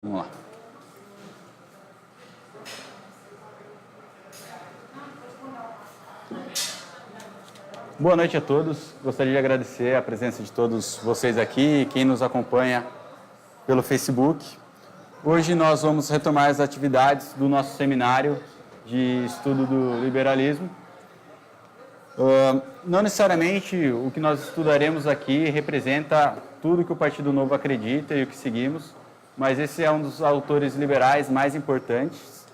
Vamos lá. Boa noite a todos. Gostaria de agradecer a presença de todos vocês aqui e quem nos acompanha pelo Facebook. Hoje nós vamos retomar as atividades do nosso seminário de estudo do liberalismo. Não necessariamente o que nós estudaremos aqui representa tudo que o Partido Novo acredita e o que seguimos, mas esse é um dos autores liberais mais importantes.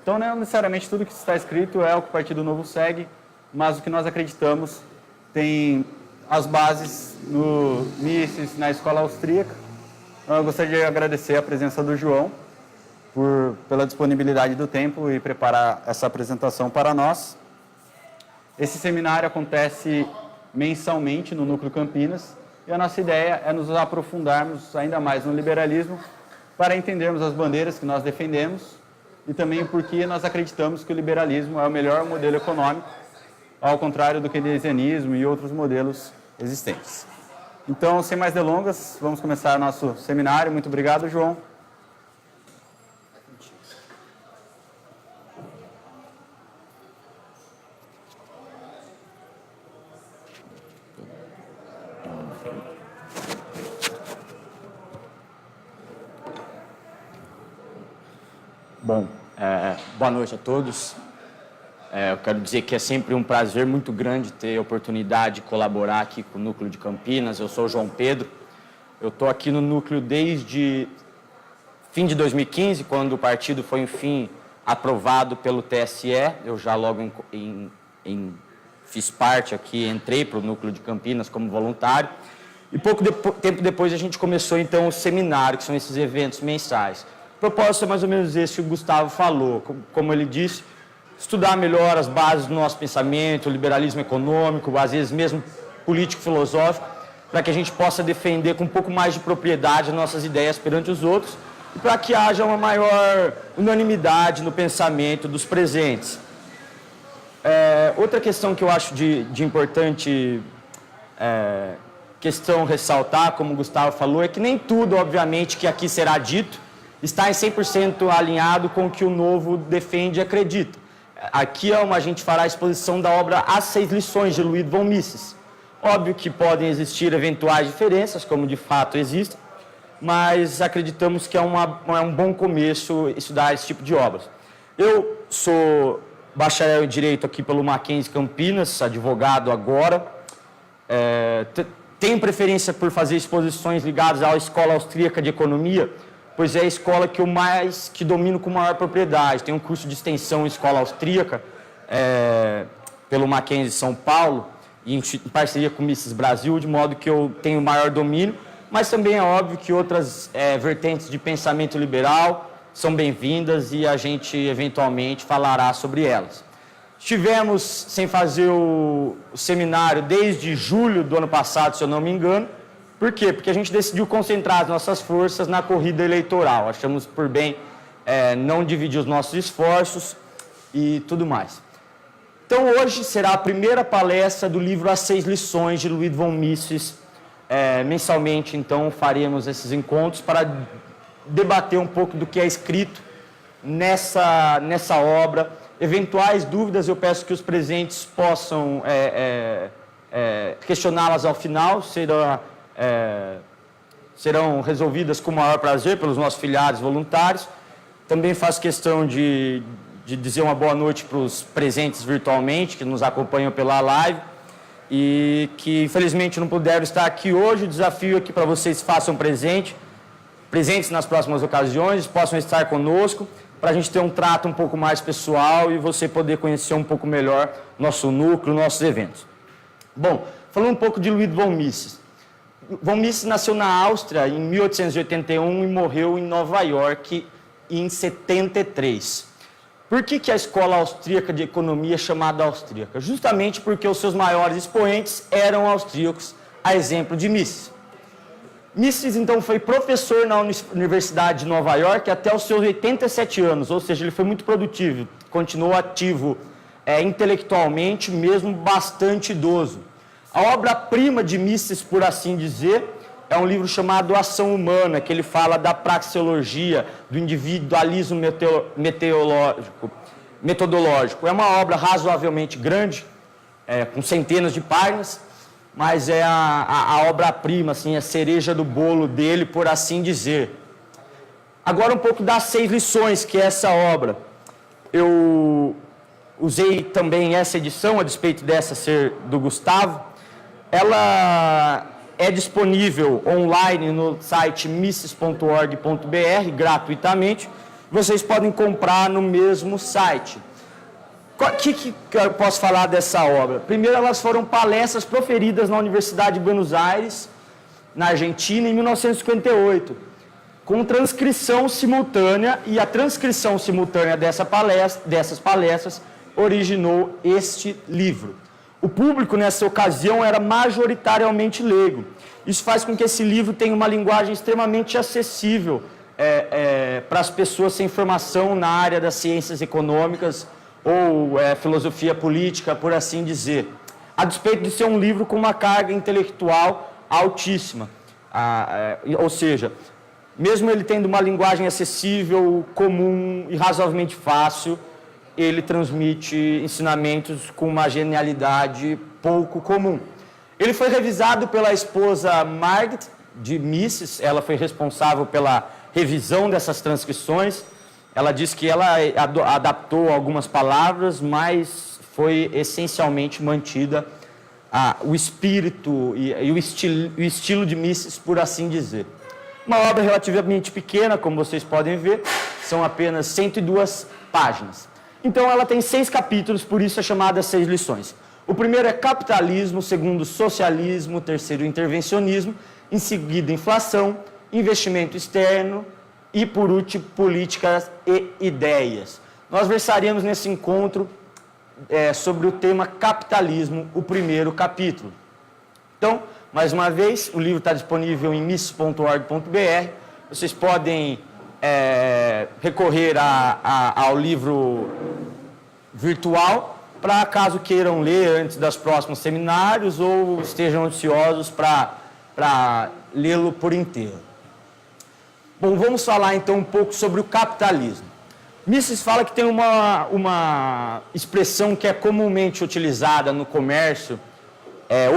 Então, não necessariamente tudo que está escrito é o que o Partido Novo segue, mas o que nós acreditamos tem as bases no Mises, na escola austríaca. Eu gostaria de agradecer a presença do João pela disponibilidade do tempo e preparar essa apresentação para nós. Esse seminário acontece mensalmente no Núcleo Campinas e a nossa ideia é nos aprofundarmos ainda mais no liberalismo para entendermos as bandeiras que nós defendemos e também porque nós acreditamos que o liberalismo é o melhor modelo econômico, ao contrário do keynesianismo e outros modelos existentes. Então, sem mais delongas, vamos começar nosso seminário. Muito obrigado, João. Bom, boa noite a todos. Eu quero dizer que é sempre um prazer muito grande ter a oportunidade de colaborar aqui com o Núcleo de Campinas. Eu sou o João Pedro. Eu estou aqui no Núcleo desde fim de 2015, quando o partido foi, enfim, aprovado pelo TSE. Eu já logo fiz parte aqui, entrei para o Núcleo de Campinas como voluntário. E pouco tempo depois a gente começou, então, o seminário, que são esses eventos mensais. O propósito é mais ou menos esse que o Gustavo falou. Como ele disse, estudar melhor as bases do nosso pensamento, o liberalismo econômico, às vezes mesmo político-filosófico, para que a gente possa defender com um pouco mais de propriedade as nossas ideias perante os outros e para que haja uma maior unanimidade no pensamento dos presentes. Outra questão que eu acho de importante questão ressaltar, como o Gustavo falou, é que nem tudo, obviamente, que aqui será dito está em 100% alinhado com o que o Novo defende e acredita. Aqui a gente fará a exposição da obra As 6 Lições, de Ludwig von Mises. Óbvio que podem existir eventuais diferenças, como de fato existem, mas acreditamos que é um bom começo estudar esse tipo de obras. Eu sou bacharel em Direito aqui pelo Mackenzie Campinas, advogado agora. Tenho preferência por fazer exposições ligadas à Escola Austríaca de Economia, pois é a escola que domino com maior propriedade. Tem um curso de extensão em escola austríaca, pelo Mackenzie São Paulo, e em parceria com o Mises Brasil, de modo que eu tenho maior domínio, mas também é óbvio que outras vertentes de pensamento liberal são bem-vindas e a gente eventualmente falará sobre elas. Estivemos sem fazer o seminário desde julho do ano passado, se eu não me engano. Por quê? Porque a gente decidiu concentrar as nossas forças na corrida eleitoral. Achamos por bem não dividir os nossos esforços e tudo mais. Então, hoje será a primeira palestra do livro As 6 Lições, de Ludwig von Mises. Mensalmente, então, faremos esses encontros para debater um pouco do que é escrito nessa obra. Eventuais dúvidas, eu peço que os presentes possam questioná-las ao final, serão resolvidas com o maior prazer pelos nossos filiados voluntários. Também faço questão de dizer uma boa noite para os presentes virtualmente, que nos acompanham pela live, e que infelizmente não puderam estar aqui hoje. O desafio é que para vocês façam presentes nas próximas ocasiões, possam estar conosco, para a gente ter um trato um pouco mais pessoal e você poder conhecer um pouco melhor nosso núcleo, nossos eventos. Bom, falando um pouco de Ludwig von Mises. Von Mises nasceu na Áustria em 1881 e morreu em Nova York em 73. Por que a escola austríaca de economia é chamada austríaca? Justamente porque os seus maiores expoentes eram austríacos, a exemplo de Mises. Mises, então, foi professor na Universidade de Nova York até os seus 87 anos, ou seja, ele foi muito produtivo, continuou ativo intelectualmente, mesmo bastante idoso. A obra-prima de Mises, por assim dizer, é um livro chamado Ação Humana, que ele fala da praxeologia, do individualismo metodológico. É uma obra razoavelmente grande, com centenas de páginas, mas é a obra-prima, assim, a cereja do bolo dele, por assim dizer. Agora um pouco das 6 lições que é essa obra. Eu usei também essa edição, a despeito dessa ser do Gustavo. Ela é disponível online no site mises.org.br, gratuitamente. Vocês podem comprar no mesmo site. O que eu posso falar dessa obra? Primeiro, elas foram palestras proferidas na Universidade de Buenos Aires, na Argentina, em 1958, com transcrição simultânea, e a transcrição simultânea dessas palestras originou este livro. O público, nessa ocasião, era majoritariamente leigo. Isso faz com que esse livro tenha uma linguagem extremamente acessível para as pessoas sem formação na área das ciências econômicas ou filosofia política, por assim dizer. A despeito de ser um livro com uma carga intelectual altíssima. Ou seja, mesmo ele tendo uma linguagem acessível, comum e razoavelmente fácil, ele transmite ensinamentos com uma genialidade pouco comum. Ele foi revisado pela esposa Margaret de Mises, ela foi responsável pela revisão dessas transcrições. Ela disse que ela adaptou algumas palavras, mas foi essencialmente mantida o espírito e o estilo de Mises, por assim dizer. Uma obra relativamente pequena, como vocês podem ver, são apenas 102 páginas. Então ela tem 6 capítulos, por isso é chamada 6 lições. O primeiro é capitalismo, o segundo socialismo, o terceiro intervencionismo, em seguida inflação, investimento externo e, por último, políticas e ideias. Nós versaremos nesse encontro sobre o tema capitalismo, o primeiro capítulo. Então, mais uma vez, o livro está disponível em mises.org.br. Vocês podem recorrer ao livro virtual, para caso queiram ler antes dos próximos seminários ou estejam ansiosos para lê-lo por inteiro. Bom, vamos falar então um pouco sobre o capitalismo. Mises fala que tem uma expressão que é comumente utilizada no comércio,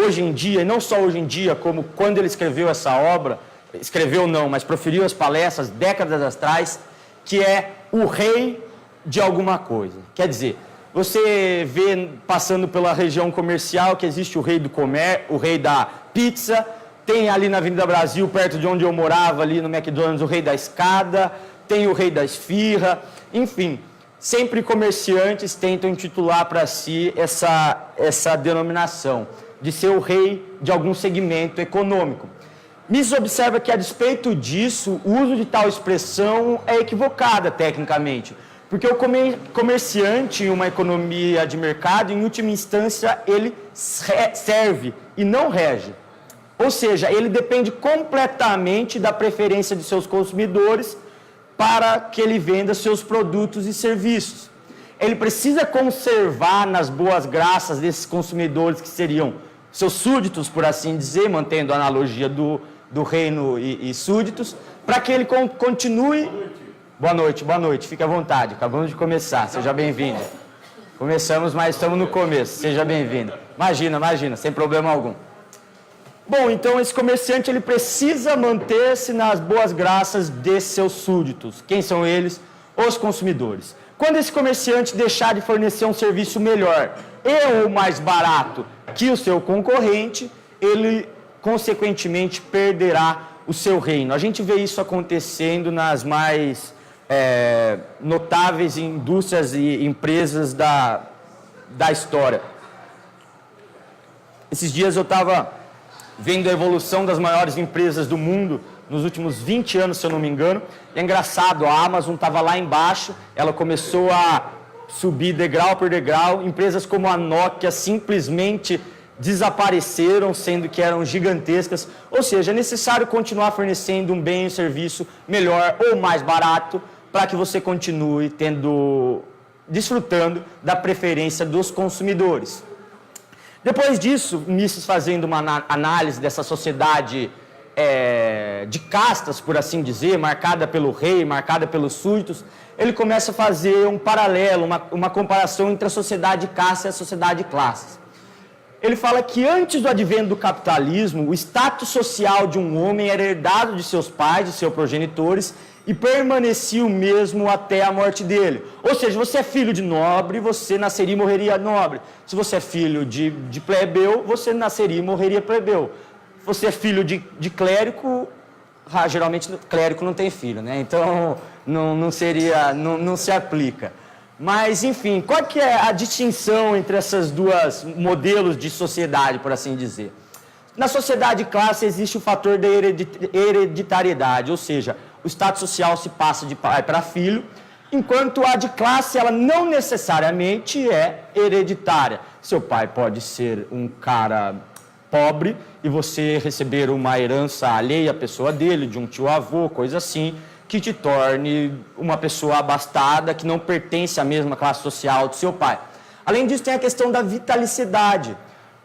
hoje em dia, e não só hoje em dia, como quando ele escreveu essa obra, escreveu não, mas proferiu as palestras décadas atrás, que é o rei de alguma coisa. Quer dizer, você vê passando pela região comercial que existe o rei do comércio, o rei da pizza, tem ali na Avenida Brasil, perto de onde eu morava, ali no McDonald's, o rei da escada, tem o rei da esfirra, enfim, sempre comerciantes tentam intitular para si essa denominação, de ser o rei de algum segmento econômico. Mises observa que, a despeito disso, o uso de tal expressão é equivocada tecnicamente, porque o comerciante em uma economia de mercado, em última instância, ele serve e não rege. Ou seja, ele depende completamente da preferência de seus consumidores para que ele venda seus produtos e serviços. Ele precisa conservar nas boas graças desses consumidores, que seriam seus súditos, por assim dizer, mantendo a analogia do reino e súditos, para que ele continue... Boa noite, fique à vontade, acabamos de começar, seja bem-vindo. Começamos, mas estamos no começo, seja bem-vindo. Imagina, sem problema algum. Bom, então esse comerciante ele precisa manter-se nas boas graças de seus súditos. Quem são eles? Os consumidores. Quando esse comerciante deixar de fornecer um serviço melhor ou mais barato que o seu concorrente, ele, consequentemente, perderá o seu reino. A gente vê isso acontecendo nas mais notáveis indústrias e empresas da história. Esses dias eu estava vendo a evolução das maiores empresas do mundo nos últimos 20 anos, se eu não me engano. E é engraçado, a Amazon estava lá embaixo, ela começou a subir degrau por degrau. Empresas como a Nokia simplesmente desapareceram, sendo que eram gigantescas. Ou seja, é necessário continuar fornecendo um bem e um serviço melhor ou mais barato para que você continue desfrutando da preferência dos consumidores. Depois disso, Mises fazendo uma análise dessa sociedade de castas, por assim dizer, marcada pelo rei, marcada pelos súditos, ele começa a fazer um paralelo, uma comparação entre a sociedade de casta e a sociedade de classes. Ele fala que antes do advento do capitalismo, o status social de um homem era herdado de seus pais, de seus progenitores, e permanecia o mesmo até a morte dele. Ou seja, você é filho de nobre, você nasceria e morreria nobre. Se você é filho de plebeu, você nasceria e morreria plebeu. Você é filho de clérigo, geralmente clérigo não tem filho, né? Então não se aplica. Mas, enfim, qual que é a distinção entre essas duas modelos de sociedade, por assim dizer? Na sociedade de classe existe o fator da hereditariedade, ou seja, o status social se passa de pai para filho, enquanto a de classe ela não necessariamente é hereditária. Seu pai pode ser um cara pobre e você receber uma herança alheia à pessoa dele, de um tio-avô, coisa assim, que te torne uma pessoa abastada, que não pertence à mesma classe social do seu pai. Além disso, tem a questão da vitalicidade.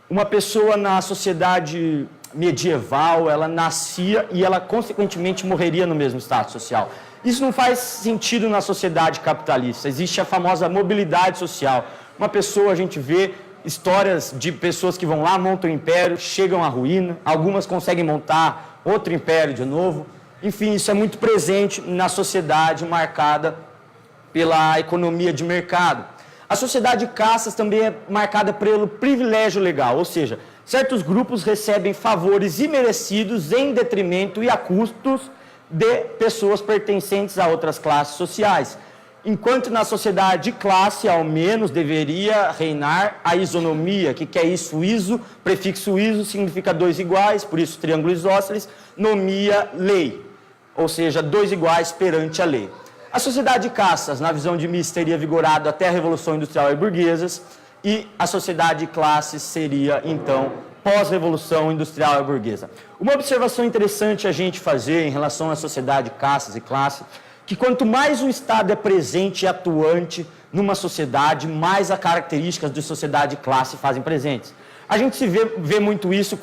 Uma pessoa na sociedade medieval, ela nascia e ela, consequentemente, morreria no mesmo status social. Isso não faz sentido na sociedade capitalista. Existe a famosa mobilidade social. Uma pessoa, a gente vê histórias de pessoas que vão lá, montam um império, chegam à ruína, algumas conseguem montar outro império de novo. Enfim, isso é muito presente na sociedade marcada pela economia de mercado. A sociedade de castas também é marcada pelo privilégio legal, ou seja, certos grupos recebem favores imerecidos em detrimento e a custos de pessoas pertencentes a outras classes sociais. Enquanto na sociedade de classe, ao menos, deveria reinar a isonomia. O que é isso? Iso, prefixo iso, significa dois iguais, por isso triângulo isósceles, nomia, lei, ou seja, dois iguais perante a lei. A sociedade de castas, na visão de Mises, teria vigorado até a Revolução Industrial e Burguesas, e a sociedade de classes seria, então, pós-Revolução Industrial e Burguesa. Uma observação interessante a gente fazer em relação à sociedade de castas e classe, que quanto mais o Estado é presente e atuante numa sociedade, mais as características de sociedade de classe fazem presentes. A gente vê muito isso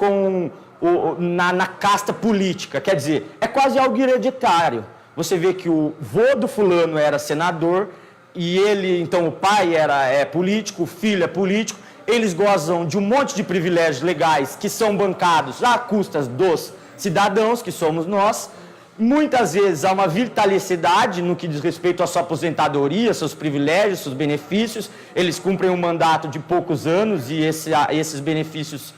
na casta política, quer dizer, é quase algo hereditário. Você vê que o vô do fulano era senador e ele, então o pai é político, o filho é político, eles gozam de um monte de privilégios legais que são bancados à custas dos cidadãos, que somos nós. Muitas vezes há uma vitalicidade no que diz respeito à sua aposentadoria, seus privilégios, seus benefícios. Eles cumprem um mandato de poucos anos e esses benefícios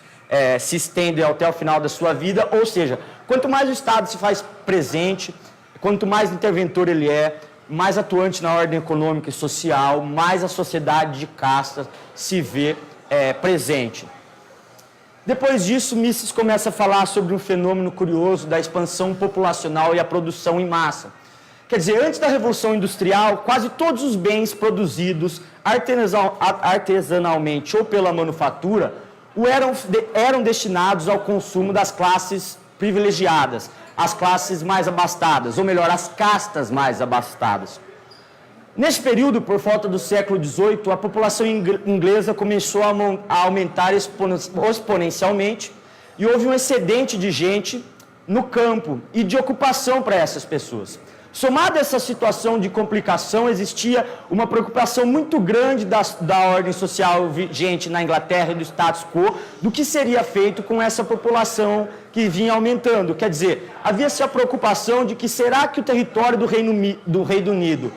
se estendem até o final da sua vida. Ou seja, quanto mais o Estado se faz presente, quanto mais interventor ele é, mais atuante na ordem econômica e social, mais a sociedade de castas se vê presente. Depois disso, Mises começa a falar sobre um fenômeno curioso da expansão populacional e a produção em massa. Quer dizer, antes da Revolução Industrial, quase todos os bens produzidos artesanalmente ou pela manufatura eram destinados ao consumo das classes privilegiadas, as classes mais abastadas, ou melhor, as castas mais abastadas. Nesse período, por volta do século XVIII, a população inglesa começou a aumentar exponencialmente e houve um excedente de gente no campo e de ocupação para essas pessoas. Somado a essa situação de complicação, existia uma preocupação muito grande da ordem social vigente na Inglaterra e do status quo, do que seria feito com essa população que vinha aumentando. Quer dizer, havia-se a preocupação de que será que o território do Reino Unido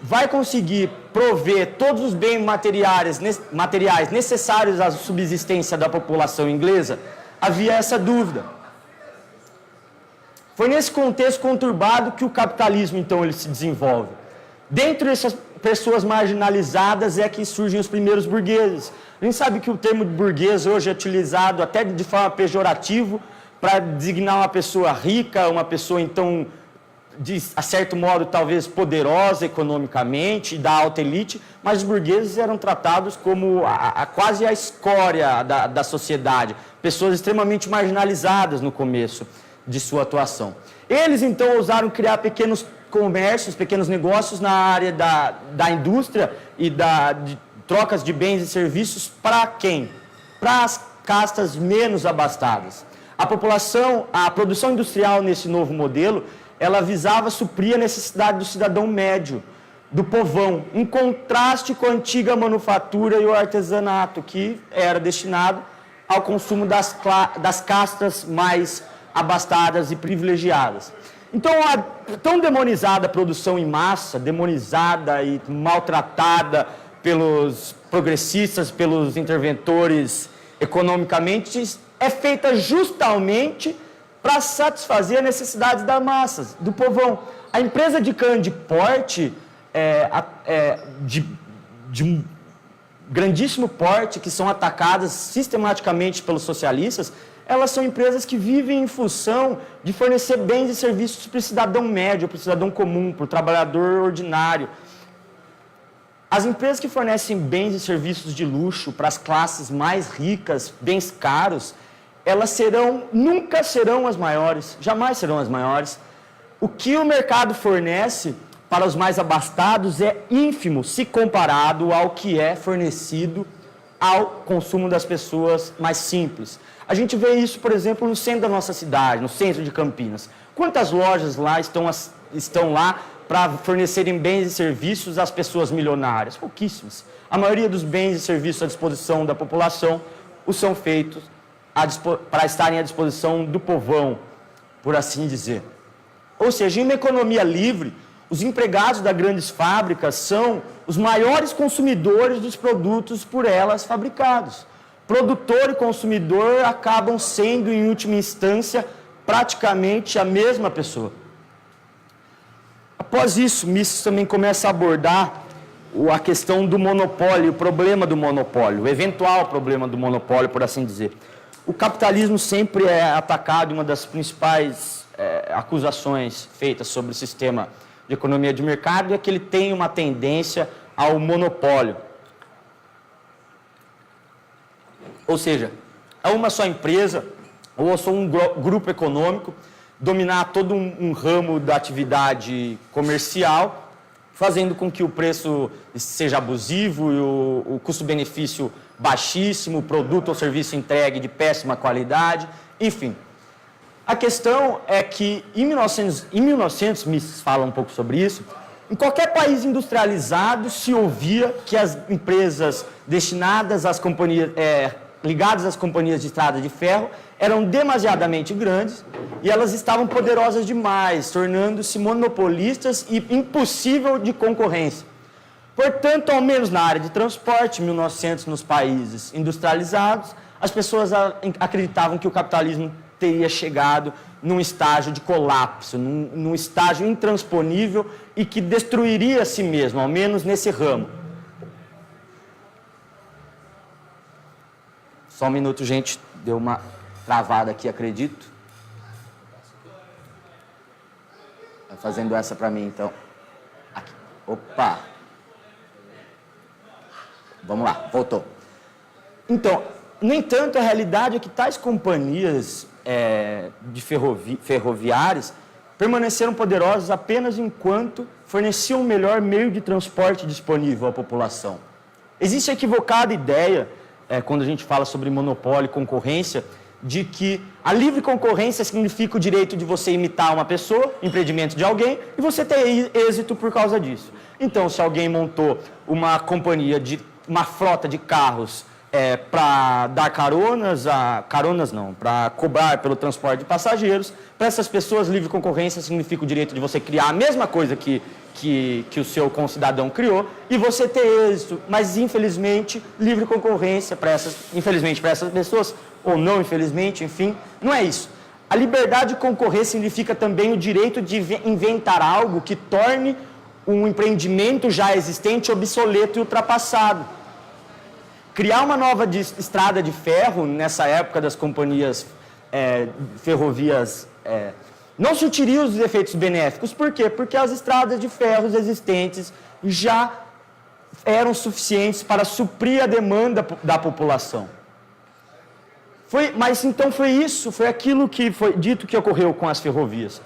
vai conseguir prover todos os bens materiais necessários à subsistência da população inglesa? Havia essa dúvida. Foi nesse contexto conturbado que o capitalismo, então, ele se desenvolve. Dentre essas pessoas marginalizadas é que surgem os primeiros burgueses. A gente sabe que o termo burguês hoje é utilizado até de forma pejorativa para designar uma pessoa rica, uma pessoa, então, de certo modo, talvez poderosa economicamente, da alta elite, mas os burgueses eram tratados como quase a escória da sociedade, pessoas extremamente marginalizadas no começo de sua atuação. Eles, então, ousaram criar pequenos comércios, pequenos negócios na área da indústria e de trocas de bens e serviços para quem? Para as castas menos abastadas. A produção industrial nesse novo modelo, ela visava suprir a necessidade do cidadão médio, do povão, em contraste com a antiga manufatura e o artesanato, que era destinado ao consumo das castas mais abastadas e privilegiadas. Então, a tão demonizada produção em massa, demonizada e maltratada pelos progressistas, pelos interventores economicamente, é feita justamente para satisfazer as necessidades das massas, do povão. A empresa de grande porte, de um grandíssimo porte, que são atacadas sistematicamente pelos socialistas, elas são empresas que vivem em função de fornecer bens e serviços para o cidadão médio, para o cidadão comum, para o trabalhador ordinário. As empresas que fornecem bens e serviços de luxo para as classes mais ricas, bens caros, elas nunca serão as maiores, jamais serão as maiores. O que o mercado fornece para os mais abastados é ínfimo se comparado ao que é fornecido ao consumo das pessoas mais simples. A gente vê isso, por exemplo, no centro da nossa cidade, no centro de Campinas. Quantas lojas lá estão lá para fornecerem bens e serviços às pessoas milionárias? Pouquíssimas. A maioria dos bens e serviços à disposição da população são feitos para estarem à disposição do povão, por assim dizer. Ou seja, em uma economia livre, os empregados das grandes fábricas são os maiores consumidores dos produtos por elas fabricados. Produtor e consumidor acabam sendo, em última instância, praticamente a mesma pessoa. Após isso, Mises também começa a abordar a questão do monopólio, o problema do monopólio, o eventual problema do monopólio, por assim dizer. O capitalismo sempre é atacado, uma das principais acusações feitas sobre o sistema de economia de mercado é que ele tem uma tendência ao monopólio. Ou seja, é uma só empresa ou só um grupo econômico dominar todo um ramo da atividade comercial, fazendo com que o preço seja abusivo e o custo-benefício baixíssimo, o produto ou serviço entregue de péssima qualidade, enfim. A questão é que em 1900 Mises fala um pouco sobre isso, em qualquer país industrializado se ouvia que as empresas destinadas às companhias, ligadas às companhias de estrada de ferro, eram demasiadamente grandes e elas estavam poderosas demais, tornando-se monopolistas e impossível de concorrência. Portanto, ao menos na área de transporte, em 1900, nos países industrializados, as pessoas acreditavam que o capitalismo teria chegado num estágio de colapso, num estágio intransponível e que destruiria a si mesmo, ao menos nesse ramo. Só um minuto, gente, deu uma travada aqui, acredito. Vai fazendo essa para mim, então. Aqui. Opa! Vamos lá, voltou. Então, no entanto, a realidade é que tais companhias ferroviárias permaneceram poderosas apenas enquanto forneciam o melhor meio de transporte disponível à população. Existe a equivocada ideia, quando a gente fala sobre monopólio e concorrência, de que a livre concorrência significa o direito de você imitar uma pessoa, empreendimento de alguém, e você ter êxito por causa disso. Então, se alguém montou uma frota de carros para dar para cobrar pelo transporte de passageiros, para essas pessoas, livre concorrência significa o direito de você criar a mesma coisa que o seu concidadão criou e você ter êxito, mas infelizmente livre concorrência para essas pessoas, ou não infelizmente, enfim, não é isso. A liberdade de concorrer significa também o direito de inventar algo que torne um empreendimento já existente obsoleto e ultrapassado. Criar uma nova estrada de ferro, nessa época das companhias ferrovias, não surtiria os efeitos benéficos. Por quê? Porque as estradas de ferro existentes já eram suficientes para suprir a demanda da população. Mas então foi aquilo que foi dito que ocorreu com as ferrovias.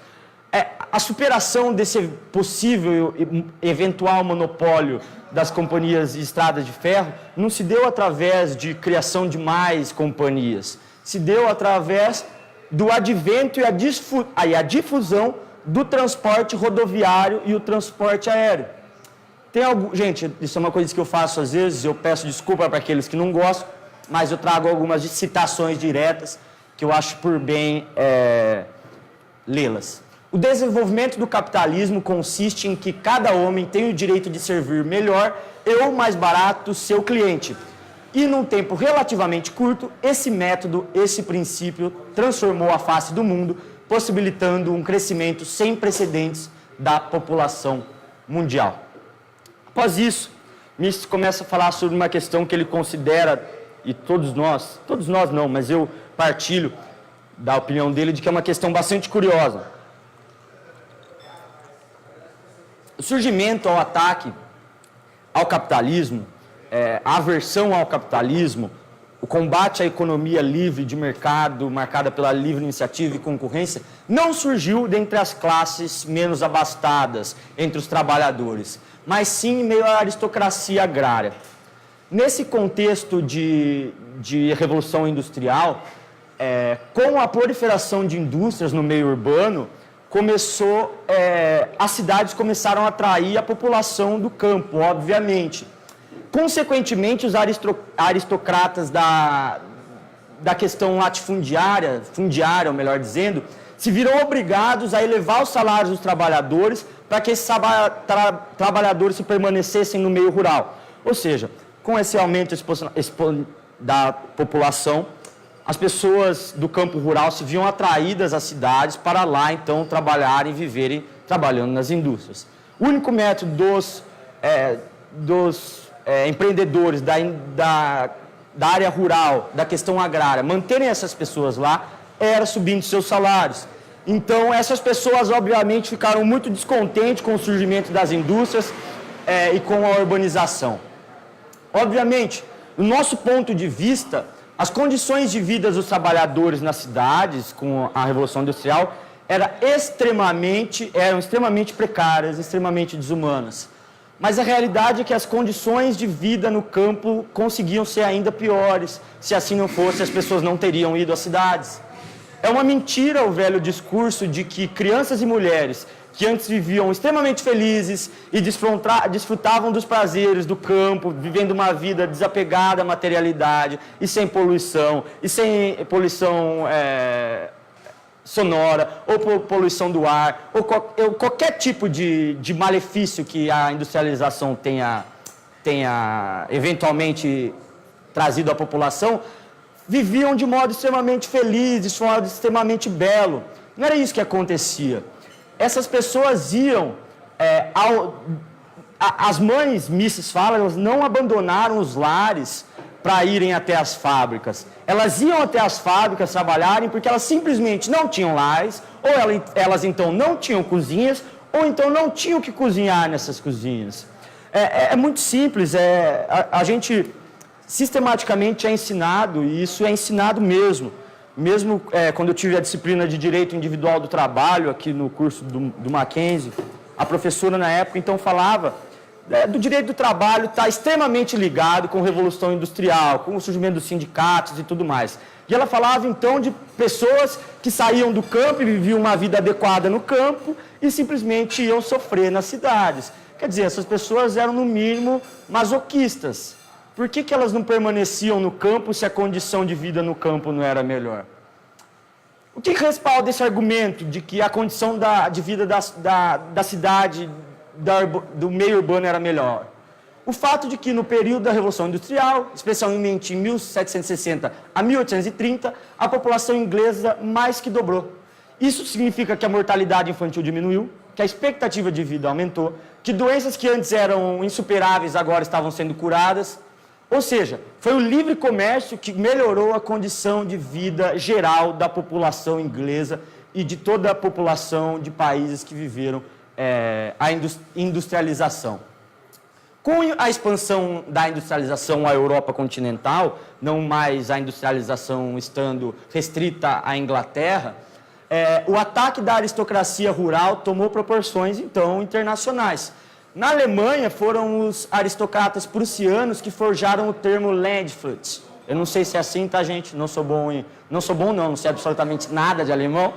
A superação desse possível e eventual monopólio das companhias de estradas de ferro não se deu através de criação de mais companhias, se deu através do advento e a difusão do transporte rodoviário e o transporte aéreo. Gente, isso é uma coisa que eu faço às vezes, eu peço desculpa para aqueles que não gostam, mas eu trago algumas citações diretas que eu acho por bem lê-las. O desenvolvimento do capitalismo consiste em que cada homem tem o direito de servir melhor e ou mais barato seu cliente. E num tempo relativamente curto, esse método, esse princípio transformou a face do mundo, possibilitando um crescimento sem precedentes da população mundial. Após isso, Mises começa a falar sobre uma questão que ele considera, e todos nós não, mas eu partilho da opinião dele, de que é uma questão bastante curiosa. O surgimento ao ataque ao capitalismo, a aversão ao capitalismo, o combate à economia livre de mercado, marcada pela livre iniciativa e concorrência, não surgiu dentre as classes menos abastadas, entre os trabalhadores, mas sim em meio à aristocracia agrária. Nesse contexto de revolução industrial, com a proliferação de indústrias no meio urbano, as cidades começaram a atrair a população do campo, obviamente. Consequentemente, os aristocratas da questão latifundiária, ou melhor dizendo, se viram obrigados a elevar os salários dos trabalhadores para que esses trabalhadores se permanecessem no meio rural. Ou seja, com esse aumento da população, as pessoas do campo rural se viam atraídas às cidades para lá, então, trabalharem e viverem trabalhando nas indústrias. O único método dos empreendedores da área rural, da questão agrária, manterem essas pessoas lá, era subindo seus salários. Então, essas pessoas, obviamente, ficaram muito descontentes com o surgimento das indústrias e com a urbanização. Obviamente, do nosso ponto de vista, as condições de vida dos trabalhadores nas cidades, com a Revolução Industrial, eram extremamente precárias, extremamente desumanas. Mas a realidade é que as condições de vida no campo conseguiam ser ainda piores. Se assim não fosse, as pessoas não teriam ido às cidades. É uma mentira o velho discurso de que crianças e mulheres que antes viviam extremamente felizes e desfrutavam dos prazeres do campo, vivendo uma vida desapegada à materialidade e sem poluição sonora, ou poluição do ar, ou qualquer tipo de malefício que a industrialização tenha eventualmente trazido à população, viviam de modo extremamente feliz, de modo extremamente belo. Não era isso que acontecia. Essas pessoas iam, as mães, Mises fala, elas não abandonaram os lares para irem até as fábricas. Elas iam até as fábricas trabalharem porque elas simplesmente não tinham lares, ou elas então não tinham cozinhas, ou então não tinham que cozinhar nessas cozinhas. É muito simples, a gente sistematicamente é ensinado, e isso é ensinado mesmo. Mesmo quando eu tive a disciplina de Direito Individual do Trabalho, aqui no curso do Mackenzie, a professora na época então falava do direito do trabalho está extremamente ligado com a Revolução Industrial, com o surgimento dos sindicatos e tudo mais. E ela falava então de pessoas que saíam do campo e viviam uma vida adequada no campo e simplesmente iam sofrer nas cidades. Quer dizer, essas pessoas eram no mínimo masoquistas. Por que elas não permaneciam no campo se a condição de vida no campo não era melhor? O que respalda esse argumento de que a condição de vida da cidade, do meio urbano era melhor? O fato de que no período da Revolução Industrial, especialmente em 1760 a 1830, a população inglesa mais que dobrou. Isso significa que a mortalidade infantil diminuiu, que a expectativa de vida aumentou, que doenças que antes eram insuperáveis agora estavam sendo curadas. Ou seja, foi o livre comércio que melhorou a condição de vida geral da população inglesa e de toda a população de países que viveram a industrialização. Com a expansão da industrialização à Europa continental, não mais a industrialização estando restrita à Inglaterra, o ataque da aristocracia rural tomou proporções, então, internacionais. Na Alemanha, foram os aristocratas prussianos que forjaram o termo Landflucht, Eu não sei se é assim, tá, gente? Não sou bom, não sei absolutamente nada de alemão.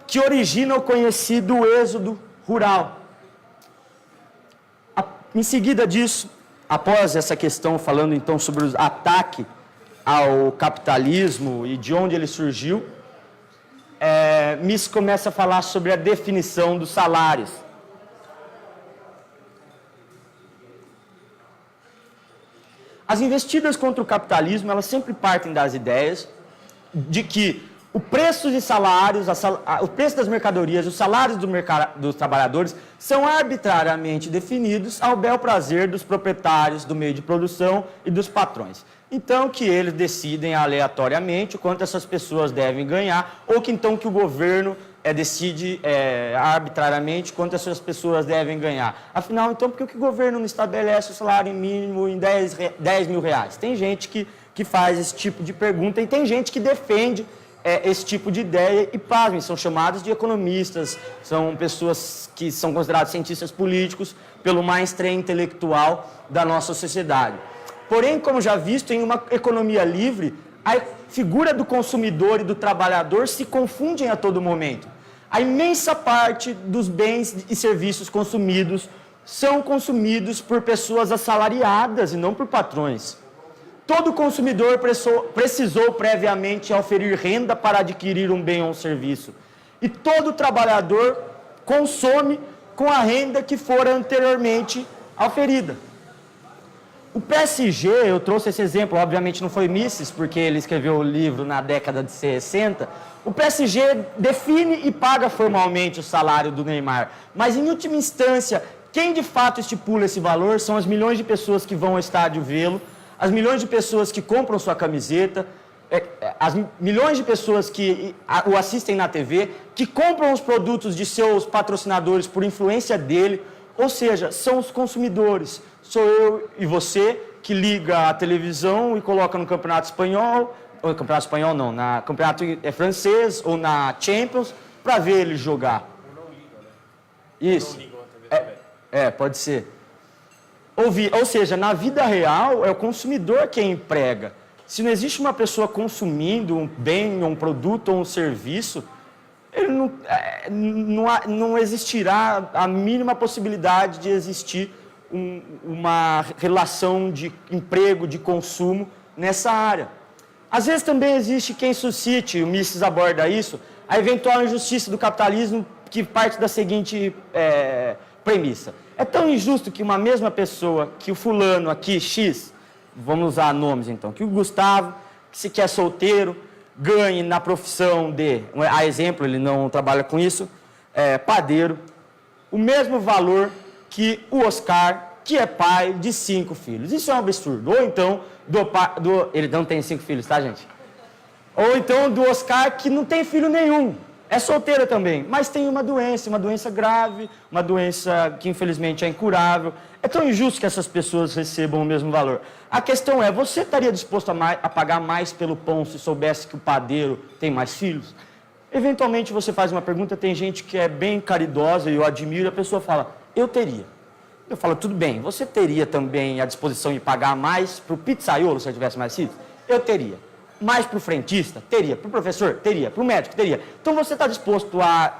Que origina o conhecido êxodo rural. Em seguida disso, após essa questão, falando então sobre o ataque ao capitalismo e de onde ele surgiu, Mises começa a falar sobre a definição dos salários. As investidas contra o capitalismo, elas sempre partem das ideias de que o preço de salários, o preço das mercadorias, os salários dos trabalhadores são arbitrariamente definidos ao bel prazer dos proprietários do meio de produção e dos patrões. Então, que eles decidem aleatoriamente quanto essas pessoas devem ganhar, ou que então que o governo decide arbitrariamente quanto essas pessoas devem ganhar. Afinal, então, por que o governo não estabelece o salário mínimo em 10 mil reais? Tem gente que faz esse tipo de pergunta e tem gente que defende esse tipo de ideia e, pasmem, são chamados de economistas, são pessoas que são consideradas cientistas políticos pelo mais trem intelectual da nossa sociedade. Porém, como já visto, em uma economia livre, a figura do consumidor e do trabalhador se confundem a todo momento. A imensa parte dos bens e serviços consumidos são consumidos por pessoas assalariadas e não por patrões. Todo consumidor precisou previamente oferir renda para adquirir um bem ou um serviço. E todo trabalhador consome com a renda que fora anteriormente oferida. O PSG, eu trouxe esse exemplo, obviamente não foi Mises, porque ele escreveu o livro na década de 60. O PSG define e paga formalmente o salário do Neymar. Mas, em última instância, quem de fato estipula esse valor são as milhões de pessoas que vão ao estádio vê-lo, as milhões de pessoas que compram sua camiseta, as milhões de pessoas que o assistem na TV, que compram os produtos de seus patrocinadores por influência dele, ou seja, são os consumidores. Sou eu e você que liga a televisão e coloca no Campeonato Espanhol, ou no Campeonato Espanhol não, na Campeonato francês ou na Champions, para ver ele jogar. Isso. Pode ser. Ou seja, na vida real, é o consumidor quem emprega. Se não existe uma pessoa consumindo um bem, um produto ou um serviço, ele não existirá a mínima possibilidade de existir uma relação de emprego, de consumo nessa área. Às vezes também existe quem suscite, o Mises aborda isso, a eventual injustiça do capitalismo que parte da seguinte premissa. É tão injusto que uma mesma pessoa, que o fulano aqui, X, vamos usar nomes então, que o Gustavo, que se quer solteiro, ganhe na profissão de, a exemplo, ele não trabalha com isso, padeiro, o mesmo valor que o Oscar, que é pai de 5 filhos. Isso é um absurdo. Ou então, ele não tem 5 filhos, tá, gente? Ou então do Oscar, que não tem filho nenhum. É solteiro também, mas tem uma doença grave, uma doença que infelizmente é incurável. É tão injusto que essas pessoas recebam o mesmo valor. A questão é, você estaria disposto a pagar mais pelo pão se soubesse que o padeiro tem mais filhos? Eventualmente você faz uma pergunta, tem gente que é bem caridosa e eu admiro, e a pessoa fala, eu teria. Eu falo, tudo bem, você teria também a disposição de pagar mais para o pizzaiolo se eu tivesse mais filhos? Eu teria. Mais para o frentista? Teria. Para o professor? Teria. Para o médico? Teria. Então você está disposto a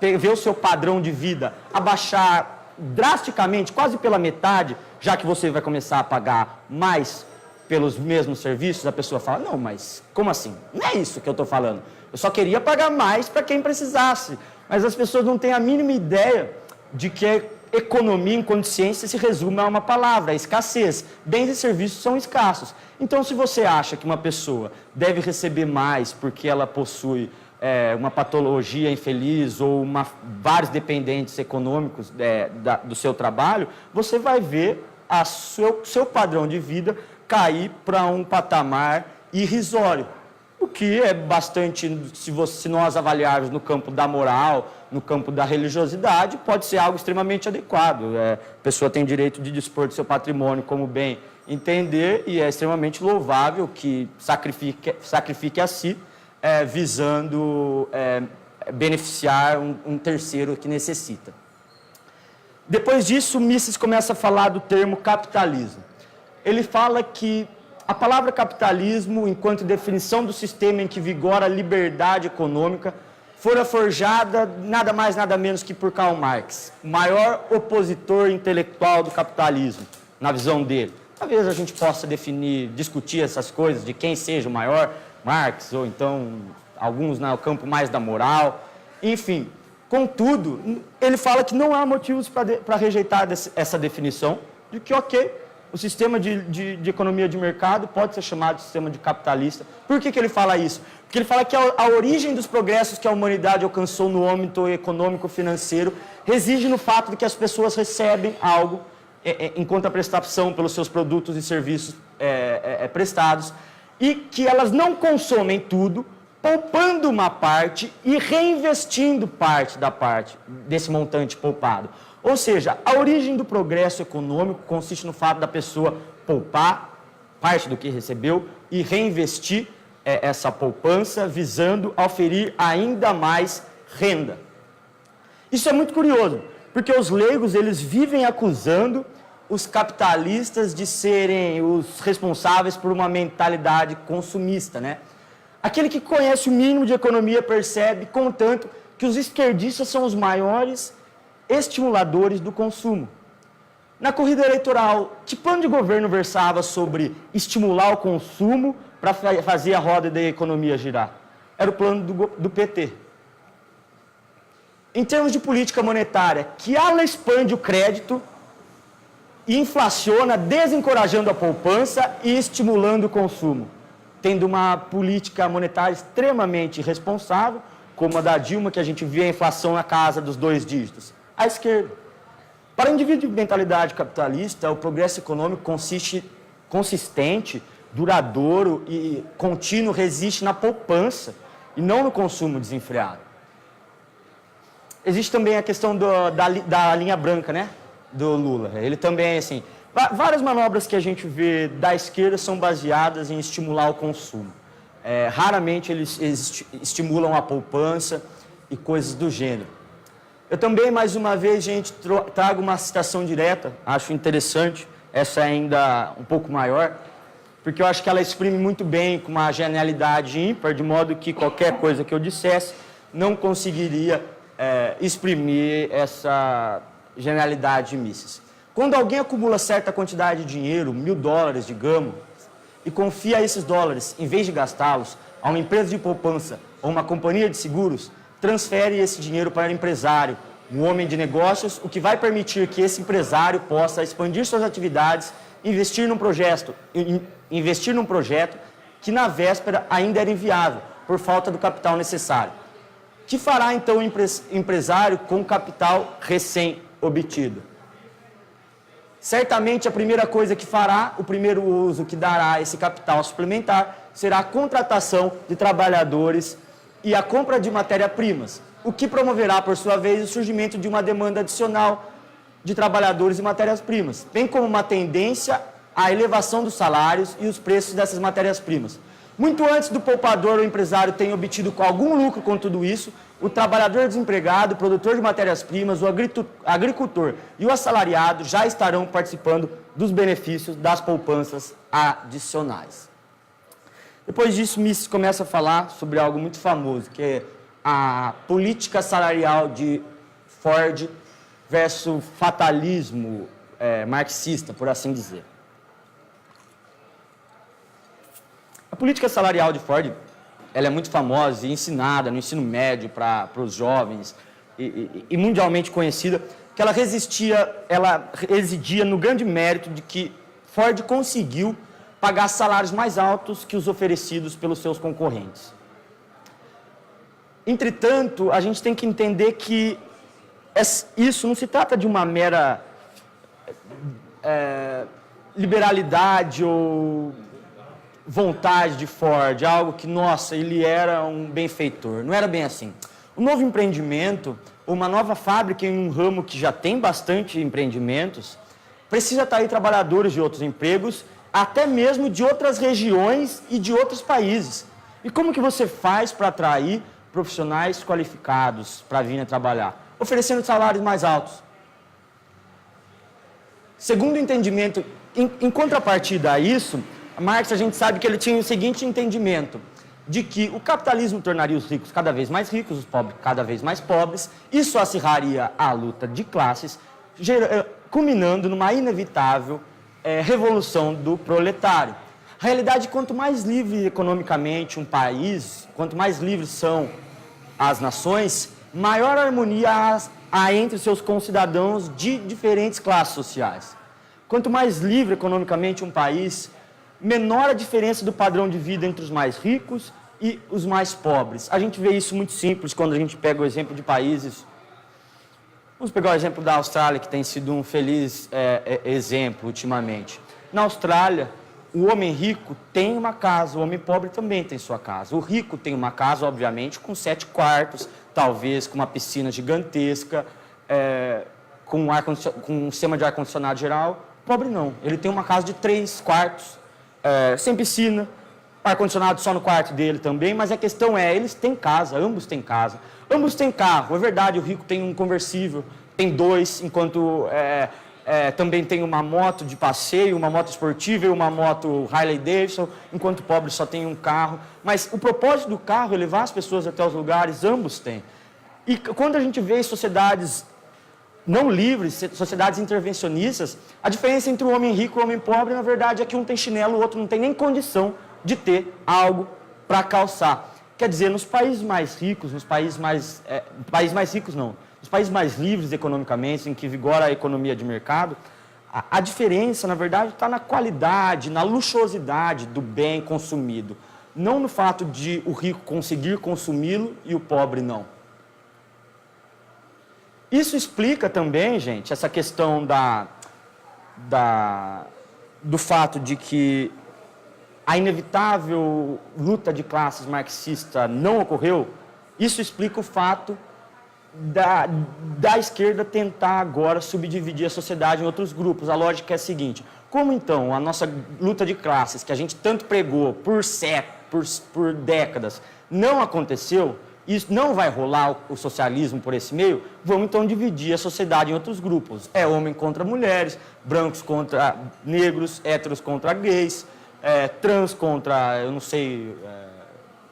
ver o seu padrão de vida abaixar drasticamente, quase pela metade, já que você vai começar a pagar mais pelos mesmos serviços? A pessoa fala, não, mas como assim? Não é isso que eu estou falando. Eu só queria pagar mais para quem precisasse. Mas as pessoas não têm a mínima ideia de que economia em consciência se resume a uma palavra, a escassez. Bens e serviços são escassos. Então, se você acha que uma pessoa deve receber mais porque ela possui uma patologia infeliz ou vários dependentes econômicos do seu trabalho, você vai ver seu padrão de vida cair para um patamar irrisório. O que é bastante, se nós avaliarmos no campo da moral, no campo da religiosidade, pode ser algo extremamente adequado. A pessoa tem direito de dispor do seu patrimônio como bem entender e é extremamente louvável que sacrifique a si, visando beneficiar um terceiro que necessita. Depois disso, Mises começa a falar do termo capitalismo. Ele fala que A palavra capitalismo, enquanto definição do sistema em que vigora a liberdade econômica, fora forjada nada mais, nada menos que por Karl Marx, o maior opositor intelectual do capitalismo, na visão dele. Talvez a gente possa discutir essas coisas, de quem seja o maior, Marx, ou então alguns no campo mais da moral, enfim. Contudo, ele fala que não há motivos para rejeitar essa definição, de que, ok, o sistema de economia de mercado pode ser chamado de sistema de capitalista. Por que ele fala isso? Porque ele fala que a origem dos progressos que a humanidade alcançou no âmbito econômico-financeiro reside no fato de que as pessoas recebem algo em contraprestação pelos seus produtos e serviços prestados e que elas não consomem tudo, poupando uma parte e reinvestindo parte desse montante poupado. Ou seja, a origem do progresso econômico consiste no fato da pessoa poupar parte do que recebeu e reinvestir essa poupança, visando oferir ainda mais renda. Isso é muito curioso, porque os leigos eles vivem acusando os capitalistas de serem os responsáveis por uma mentalidade consumista, né? Aquele que conhece o mínimo de economia percebe, contanto, que os esquerdistas são os maiores estimuladores do consumo. Na corrida eleitoral, que plano de governo versava sobre estimular o consumo para fazer a roda da economia girar? Era o plano do PT. Em termos de política monetária, que ela expande o crédito e inflaciona, desencorajando a poupança e estimulando o consumo, tendo uma política monetária extremamente irresponsável, como a da Dilma, que a gente vê a inflação na casa dos 2 dígitos. À esquerda. Para o indivíduo de mentalidade capitalista, o progresso econômico consistente, duradouro e contínuo resiste na poupança e não no consumo desenfreado. Existe também a questão da linha branca, né, do Lula. Ele também, assim, várias manobras que a gente vê da esquerda são baseadas em estimular o consumo. Raramente eles estimulam a poupança e coisas do gênero. Eu também, mais uma vez, gente, trago uma citação direta, acho interessante, essa é ainda um pouco maior, porque eu acho que ela exprime muito bem, com uma genialidade ímpar, de modo que qualquer coisa que eu dissesse não conseguiria exprimir essa genialidade de Mises. Quando alguém acumula certa quantidade de dinheiro, $1.000, digamos, e confia esses dólares, em vez de gastá-los, a uma empresa de poupança ou uma companhia de seguros, transfere esse dinheiro para o empresário, um homem de negócios, o que vai permitir que esse empresário possa expandir suas atividades, investir num projeto que na véspera ainda era inviável, por falta do capital necessário. O que fará então o empresário com o capital recém-obtido? Certamente a primeira coisa que fará, o primeiro uso que dará a esse capital suplementar, será a contratação de trabalhadores e a compra de matéria-primas, o que promoverá, por sua vez, o surgimento de uma demanda adicional de trabalhadores e matérias-primas, bem como uma tendência à elevação dos salários e os preços dessas matérias-primas. Muito antes do poupador ou empresário tenha obtido algum lucro com tudo isso, o trabalhador desempregado, o produtor de matérias-primas, o agricultor e o assalariado já estarão participando dos benefícios das poupanças adicionais. Depois disso, Mises começa a falar sobre algo muito famoso, que é a política salarial de Ford versus fatalismo marxista, por assim dizer. A política salarial de Ford, ela é muito famosa e ensinada no ensino médio para os jovens e mundialmente conhecida, que ela residia no grande mérito de que Ford conseguiu pagar salários mais altos que os oferecidos pelos seus concorrentes. Entretanto, a gente tem que entender que isso não se trata de uma mera liberalidade ou vontade de Ford, algo que, nossa, ele era um benfeitor. Não era bem assim. Um novo empreendimento, uma nova fábrica em um ramo que já tem bastante empreendimentos, precisa atrair trabalhadores de outros empregos, até mesmo de outras regiões e de outros países. E como que você faz para atrair profissionais qualificados para virem trabalhar? Oferecendo salários mais altos. Segundo o entendimento, em contrapartida a isso, Marx, a gente sabe que ele tinha o seguinte entendimento, de que o capitalismo tornaria os ricos cada vez mais ricos, os pobres cada vez mais pobres, isso acirraria a luta de classes, culminando numa inevitável revolução do proletário. A realidade, quanto mais livre economicamente um país, quanto mais livres são as nações, maior harmonia há entre seus concidadãos de diferentes classes sociais. Quanto mais livre economicamente um país, menor a diferença do padrão de vida entre os mais ricos e os mais pobres. A gente vê isso muito simples quando a gente pega o exemplo de países. Vamos pegar o exemplo da Austrália, que tem sido um feliz exemplo ultimamente. Na Austrália, o homem rico tem uma casa, o homem pobre também tem sua casa. O rico tem uma casa, obviamente, com 7 quartos, talvez com uma piscina gigantesca, com um sistema de ar-condicionado geral. O pobre não, ele tem uma casa de 3 quartos, sem piscina, ar-condicionado só no quarto dele também, mas a questão eles têm casa, ambos têm casa. Ambos têm carro, é verdade, o rico tem um conversível, tem 2, enquanto também tem uma moto de passeio, uma moto esportiva e uma moto Harley Davidson, enquanto o pobre só tem um carro. Mas o propósito do carro é levar as pessoas até os lugares, ambos têm. E quando a gente vê em sociedades não livres, sociedades intervencionistas, a diferença entre o homem rico e o homem pobre, na verdade, é que um tem chinelo, o outro não tem nem condição de ter algo para calçar. Quer dizer, nos países mais ricos, nos países mais livres economicamente, em que vigora a economia de mercado, a diferença, na verdade, está na qualidade, na luxuosidade do bem consumido. Não no fato de o rico conseguir consumi-lo e o pobre não. Isso explica também, gente, essa questão do fato de que a inevitável luta de classes marxista não ocorreu. Isso explica o fato da esquerda tentar agora subdividir a sociedade em outros grupos. A lógica é a seguinte: como então a nossa luta de classes, que a gente tanto pregou por séculos, por décadas, não aconteceu, isso não vai rolar o socialismo por esse meio, vamos então dividir a sociedade em outros grupos. É homem contra mulheres, brancos contra negros, héteros contra gays, trans contra, eu não sei,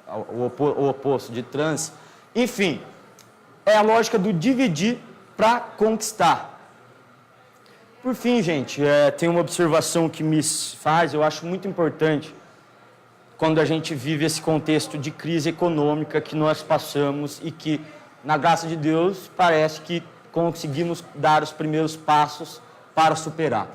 o oposto de trans. Enfim, é a lógica do dividir para conquistar. Por fim, gente, tem uma observação que me faz, eu acho muito importante, quando a gente vive esse contexto de crise econômica que nós passamos e que, na graça de Deus, parece que conseguimos dar os primeiros passos para superar.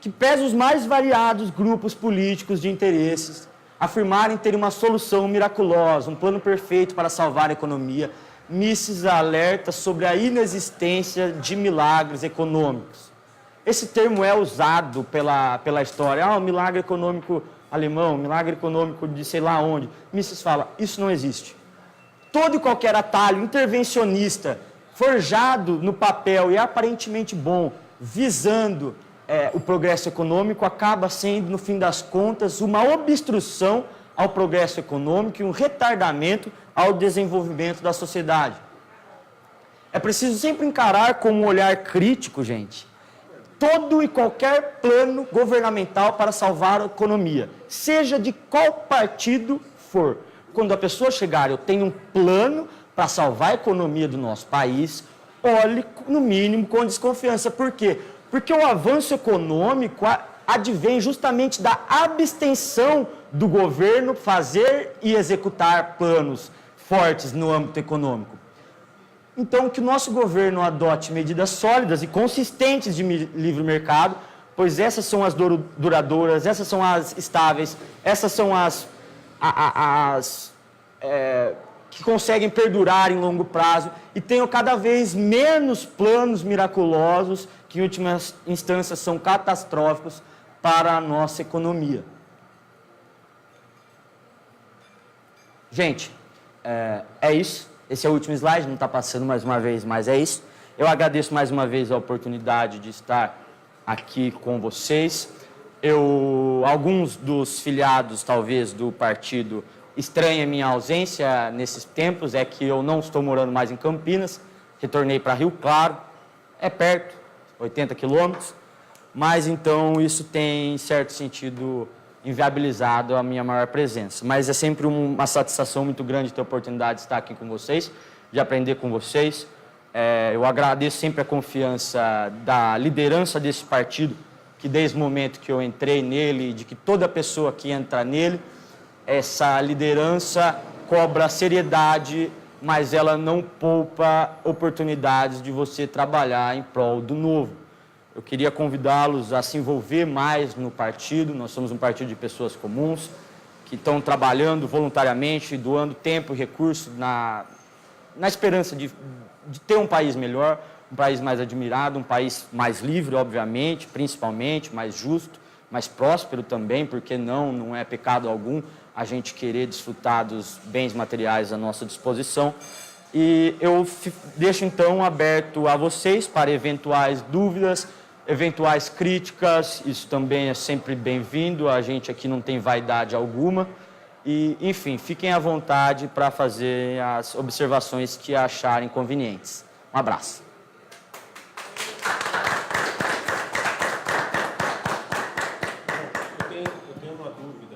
Que pese os mais variados grupos políticos de interesses afirmarem ter uma solução miraculosa, um plano perfeito para salvar a economia, Mises alerta sobre a inexistência de milagres econômicos. Esse termo é usado pela história. O milagre econômico alemão, milagre econômico de sei lá onde. Mises fala, isso não existe. Todo e qualquer atalho intervencionista, forjado no papel e aparentemente bom, visando o progresso econômico, acaba sendo, no fim das contas, uma obstrução ao progresso econômico e um retardamento ao desenvolvimento da sociedade. É preciso sempre encarar com um olhar crítico, gente, todo e qualquer plano governamental para salvar a economia, seja de qual partido for. Quando a pessoa chegar, eu tenho um plano para salvar a economia do nosso país, olhe, no mínimo, com desconfiança. Por quê? Porque o avanço econômico advém justamente da abstenção do governo fazer e executar planos fortes no âmbito econômico. Então, que o nosso governo adote medidas sólidas e consistentes de livre mercado, pois essas são as duradouras, essas são as estáveis, essas são as que conseguem perdurar em longo prazo e tenham cada vez menos planos miraculosos, que em última instância são catastróficos para a nossa economia. Gente, é isso. Esse é o último slide, não está passando mais uma vez, mas é isso. Eu agradeço mais uma vez a oportunidade de estar aqui com vocês. Alguns dos filiados, talvez, do partido estranhem a minha ausência nesses tempos, é que eu não estou morando mais em Campinas, retornei para Rio Claro, é perto, 80 quilômetros, mas então isso tem, em certo sentido, inviabilizado a minha maior presença. Mas é sempre uma satisfação muito grande ter a oportunidade de estar aqui com vocês, de aprender com vocês. Eu agradeço sempre a confiança da liderança desse partido, que desde o momento que eu entrei nele, de que toda pessoa que entra nele, essa liderança cobra seriedade, mas ela não poupa oportunidades de você trabalhar em prol do novo. Eu queria convidá-los a se envolver mais no partido. Nós somos um partido de pessoas comuns, que estão trabalhando voluntariamente, doando tempo e recursos na esperança de ter um país melhor, um país mais admirado, um país mais livre, obviamente, principalmente, mais justo, mais próspero também, porque não é pecado algum a gente querer desfrutar dos bens materiais à nossa disposição. E eu deixo, então, aberto a vocês para eventuais dúvidas, eventuais críticas. Isso também é sempre bem-vindo, a gente aqui não tem vaidade alguma. E, enfim, fiquem à vontade para fazer as observações que acharem convenientes. Um abraço. Eu tenho uma dúvida.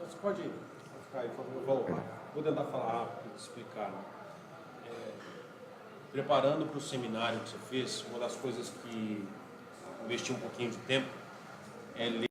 Você pode ficar aí, por favor? Vou tentar falar rápido, explicar. Preparando para o seminário que você fez, uma das coisas que investi um pouquinho de tempo é ler